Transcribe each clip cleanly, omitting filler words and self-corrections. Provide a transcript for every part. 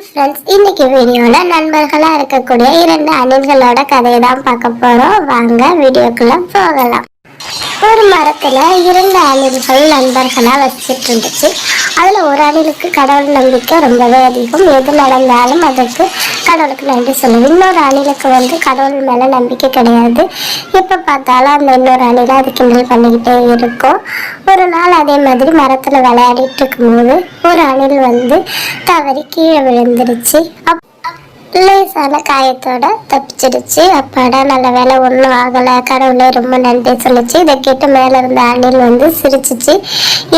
Friends, இன்னைக்கு வீடியோல நண்பர்களா இருக்கக்கூடிய 2 அணில்களோட கதையை தான் பார்க்க போறோம். வாங்க வீடியோக்குள்ள போகலாம். ஒரு மரத்துல 2 அணில்கள் நண்பர்களா வச்சுட்டு இருந்துச்சு. அதுல ஒரு அணிலுக்கு கடவுள் நம்பிக்கை ரொம்பவே அதிகம். எது நடந்தாலும் அதற்கு கடவுளுக்கு நன்றி சொல்லும். இன்னொரு அணிலுக்கு கடவுள் மேல நம்பிக்கை கிடையாது. எப்ப பார்த்தாலும் அந்த இன்னொரு அணில அது கிண்டல் பண்ணிக்கிட்டே இருக்கும். ஒரு நாள் அதே மாதிரி மரத்துல விளையாடிட்டு இருக்கும்போது ஒரு அணில் தவறி கீழே விழுந்துருச்சு. லேசான காயத்தோட தப்பிச்சிடுச்சு. அப்பாடா, நல்ல வேலை, ஒன்றும் ஆகலை, கடவுளே ரொம்ப நன்றி சொல்லிச்சு. இதை கேட்டு மேலே இருந்த அணில் சிரிச்சிச்சு.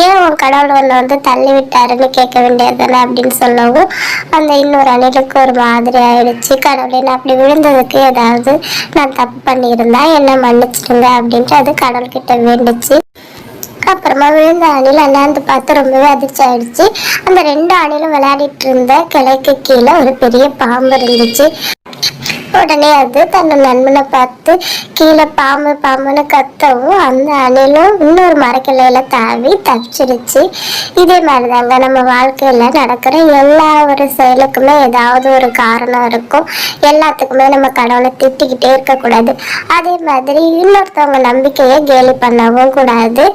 ஏன் உன் கடவுள் தள்ளி விட்டாருன்னு கேட்க வேண்டியது தானே அப்படின்னு சொல்லவும் அந்த இன்னொரு அணிலுக்கு ஒரு மாதிரி ஆயிடுச்சு. கடவுளே, நான் அப்படி விழுந்ததுக்கு ஏதாவது நான் தப்பு பண்ணியிருந்தா என்ன மன்னிச்சிடுங்க அப்படின்ட்டு அது கடவுள்கிட்ட வேண்டுச்சு. அப்புறமா விழுந்த அணில் அண்ணாந்து பார்த்து ரொம்பவே அதிர்ச்சி ஆயிடுச்சு. அந்த 2 அணிலும் விளையாடிட்டு இருந்த கிளைக்கு கீழே ஒரு பெரிய பாம்பு இருந்துச்சு. உடனே அது தன்னோட நண்பனை பார்த்து கீழே பாம்பு பாம்புன்னு கத்தவும் அந்த அணிலும் இன்னொரு மரக்கிளையில தாவி தப்பிச்சிடுச்சு. இதே மாதிரிதாங்க நம்ம வாழ்க்கையில நடக்கிற எல்லா ஒரு செயலுக்குமே ஏதாவது ஒரு காரணம் இருக்கும். எல்லாத்துக்குமே நம்ம கடவுளை திட்டிக்கிட்டே இருக்கக்கூடாது. அதே மாதிரி இன்னொருத்தவங்க நம்பிக்கையை கேலி பண்ணவும் கூடாது.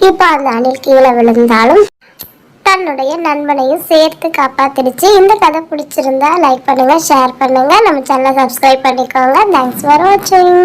இப்போ அந்த அணில் கீழே விழுந்தாலும் தன்னுடைய நண்பனையும் சேர்த்து காப்பாத்திடுச்சு. இந்த கதை பிடிச்சிருந்தா லைக் பண்ணுங்க, ஷேர் பண்ணுங்க, நம்ம சேனலை சப்ஸ்கிரைப் பண்ணிக்கோங்க. தேங்க்ஸ் ஃபார் வாட்சிங்.